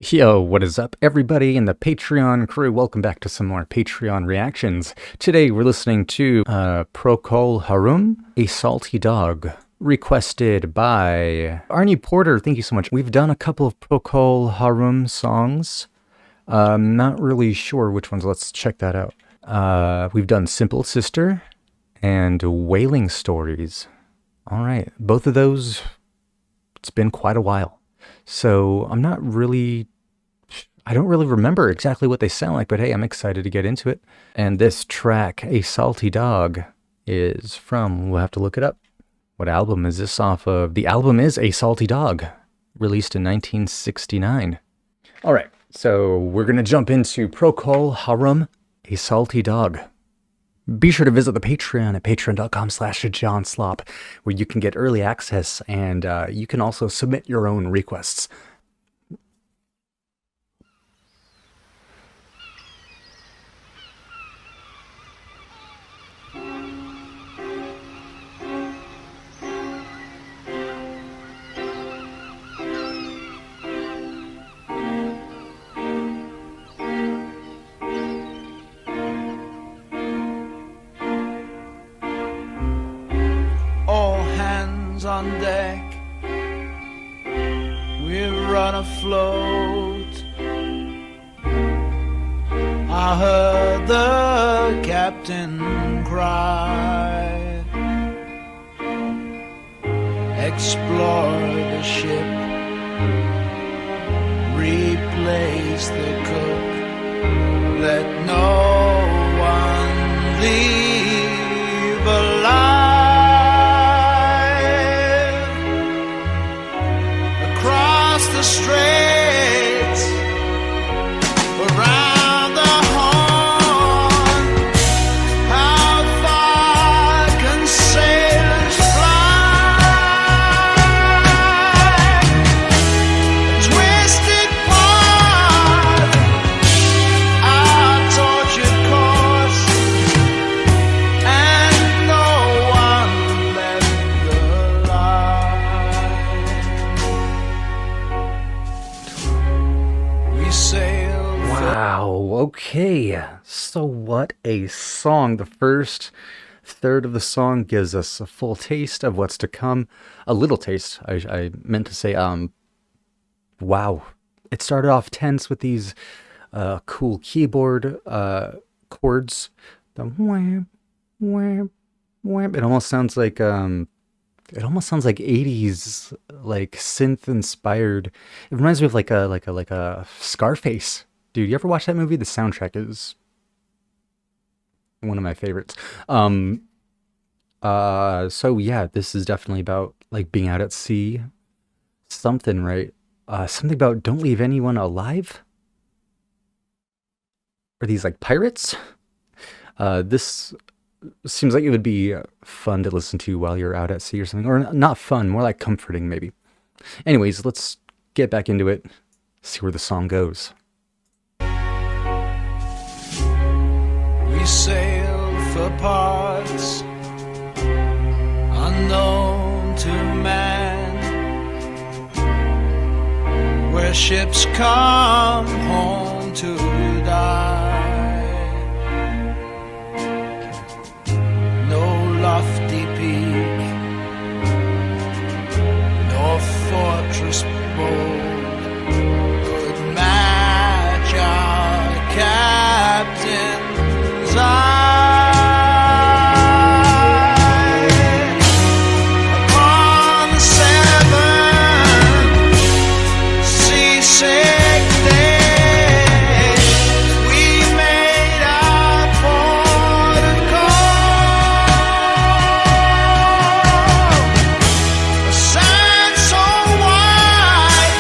Yo, what is up, everybody in the Patreon crew? Welcome back to some more Patreon reactions. Today we're listening to Procol Harum, A Salty Dog, requested by Arnie Porter. Thank you so much. We've done a couple of Procol Harum songs. Not really sure which ones. Let's check that out. We've done Simple Sister and Wailing Stories. All right, both of those, it's been quite a while. So I don't really remember exactly what they sound like, but hey, I'm excited to get into it. And this track, A Salty Dog, is from, we'll have to look it up. What album is this off of? The album is A Salty Dog, released in 1969. All right, so we're going to jump into Procol Harum, A Salty Dog. Be sure to visit the Patreon at patreon.com/JohnSlop, where you can get early access and you can also submit your own requests. On deck, we run afloat. I heard the captain cry. Explore the ship, replace the cook, let no one leave alive. The straits around the horn, how far can sailors fly? Twisted part, our tortured course, and no one left alive. Wow, okay, so what a song. The first third of the song gives us a full taste of what's to come. A little taste, I meant to say. Wow, it started off tense with these cool keyboard chords. The wham, wham, wham. It almost sounds like 80s, like synth inspired. It reminds me of like a Scarface. Dude, you ever watch that movie? The soundtrack is one of my favorites. So yeah, this is definitely about like being out at sea. Something, right? Something about don't leave anyone alive. Are these like pirates? This seems like it would be fun to listen to while you're out at sea or something. Or not fun, more like comforting maybe. Anyways, let's get back into it, see where the song goes. We sail for parts unknown to man, where ships come home to die. No lofty peak, no fortress bold could match our captain's eye. Upon the seven seasick days, we made our port of call. A sand so white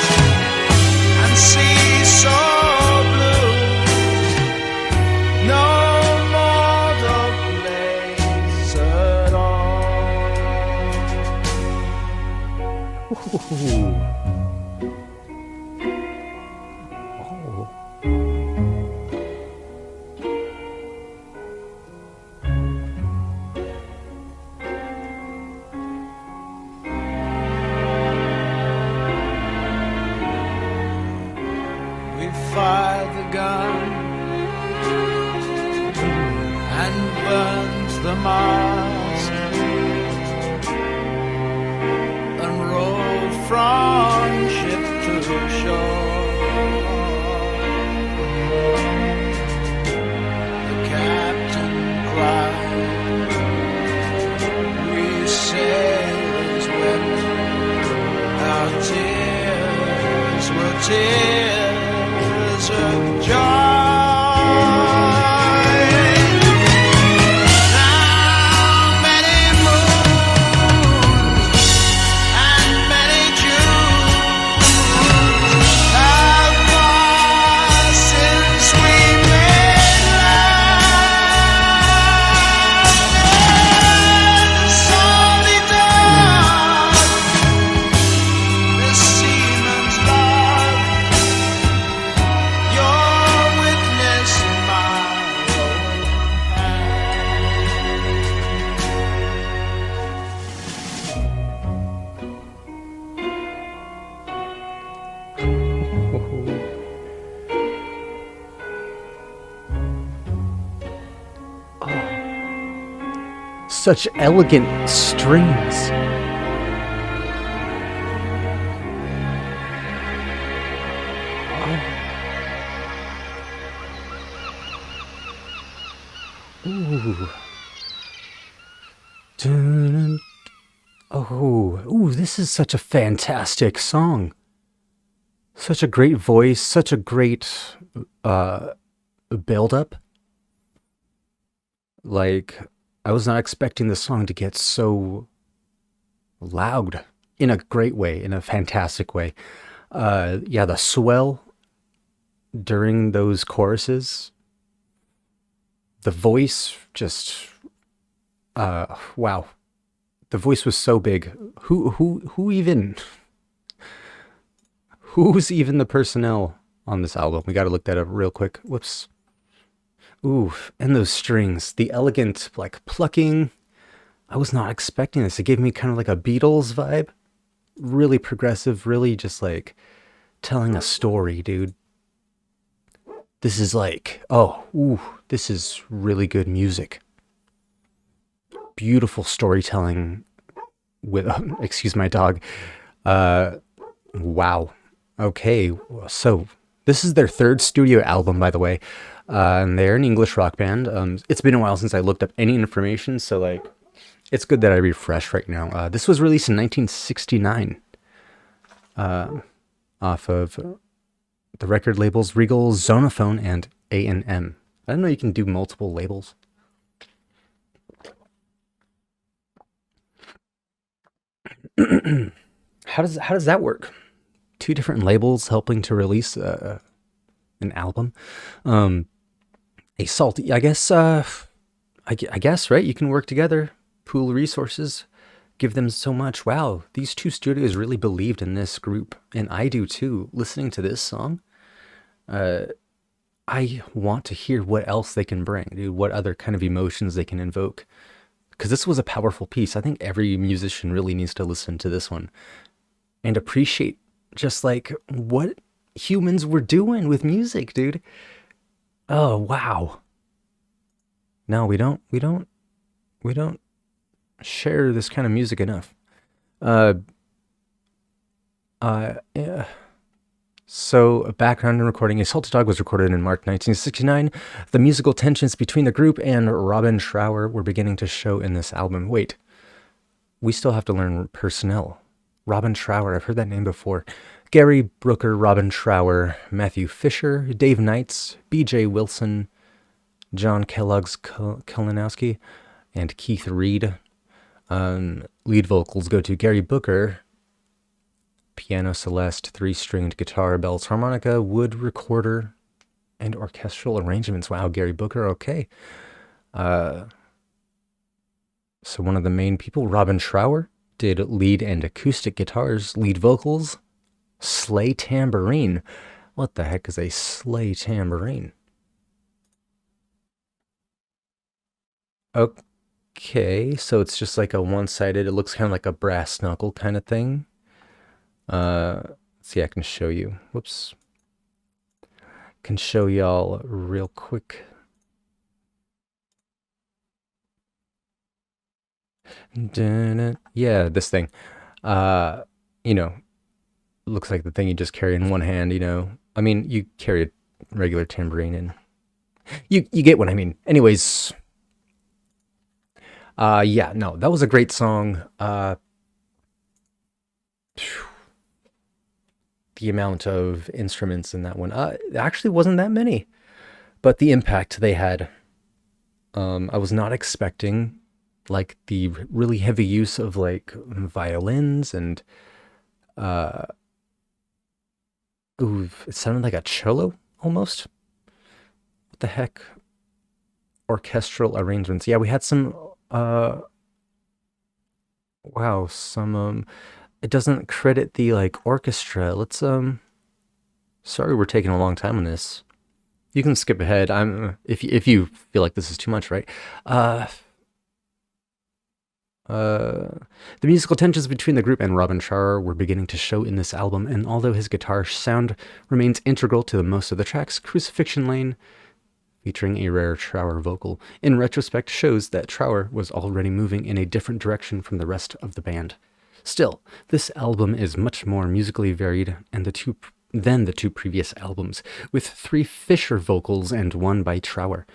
We fired the gun and burned the mast and rowed from ship to shore. The captain cried, we sailors wept, our tears were tears of joy. Such elegant strings. Ooh. Dun, ooh, this is such a fantastic song. Such a great voice, such a great build-up. Like, I was not expecting the song to get so loud in a great way, in a fantastic way. Yeah, the swell during those choruses, the voice just, wow. The voice was so big. Who's even the personnel on this album? We got to look that up real quick. Whoops. Ooh, and those strings, the elegant, like, plucking. I was not expecting this. It gave me kind of like a Beatles vibe. Really progressive, really just like telling a story, dude. This is like, this is really good music. Beautiful storytelling with, excuse my dog. Wow. Okay, so this is their third studio album, by the way. And they're an English rock band. It's been a while since I looked up any information, so like, it's good that I refresh right now. This was released in 1969, off of the record labels Regal, Zonophone, and A&M. I didn't know you can do multiple labels. How does that work? Two different labels helping to release an album. A salty, I guess, I guess, right? You can work together, pool resources, give them so much. Wow, these two studios really believed in this group, and I do too. Listening to this song, I want to hear what else they can bring, dude, what other kind of emotions they can invoke. Because this was a powerful piece. I think every musician really needs to listen to this one and appreciate just like what humans were doing with music, dude. Oh, wow. No, we don't share this kind of music enough. Yeah. So, background and recording. A Salty Dog was recorded in March 1969. The musical tensions between the group and Robin Trower were beginning to show in this album. Wait, we still have to learn personnel. Robin Trower, I've heard that name before. Gary Brooker, Robin Trower, Matthew Fisher, Dave Knights, B.J. Wilson, John Kellogg's Kalinowski, and Keith Reed. Lead vocals go to Gary Booker, piano, Celeste, 3-stringed guitar, bells, harmonica, wood recorder, and orchestral arrangements. Wow, Gary Booker, okay. So one of the main people, Robin Trower, did lead and acoustic guitars, lead vocals, sleigh tambourine. What the heck is a sleigh tambourine? Okay, so it's just like a one-sided, it looks kind of like a brass knuckle kind of thing. Let's see, I can show you. Whoops. can show y'all real quick. Yeah, this thing. You know, looks like the thing you just carry in one hand, you know. I mean, you carry a regular tambourine and you get what I mean. Anyways, yeah, no, that was a great song. The amount of instruments in that one, it actually wasn't that many, but the impact they had, I was not expecting like the really heavy use of like violins and ooh, it sounded like a cello almost. What the heck? Orchestral arrangements. Yeah, we had some wow, some it doesn't credit the like orchestra. Let's sorry we're taking a long time on this. You can skip ahead. I'm if you feel like this is too much, right? Uh the musical tensions between the group and Robin Trower were beginning to show in this album, and although his guitar sound remains integral to most of the tracks, Crucifixion Lane, featuring a rare Trower vocal, in retrospect shows that Trower was already moving in a different direction from the rest of the band. Still, this album is much more musically varied than the two previous albums, with 3 Fisher vocals and 1 by Trower.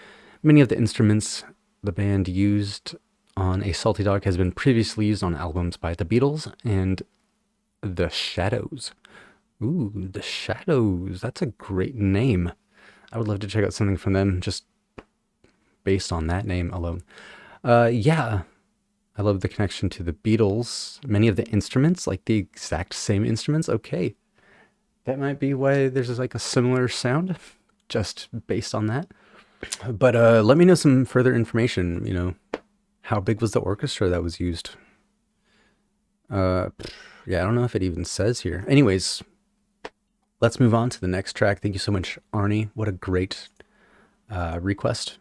Many of the instruments the band used on A Salty Dog has been previously used on albums by the Beatles and The Shadows. Ooh, The Shadows. That's a great name. I would love to check out something from them just based on that name alone. Yeah, I love the connection to the Beatles. Many of the instruments, like the exact same instruments. Okay, that might be why there's like a similar sound, just based on that. But let me know some further information. You know, how big was the orchestra that was used? Yeah, I don't know if it even says here. Anyways, let's move on to the next track. Thank you so much, Arnie. What a great request.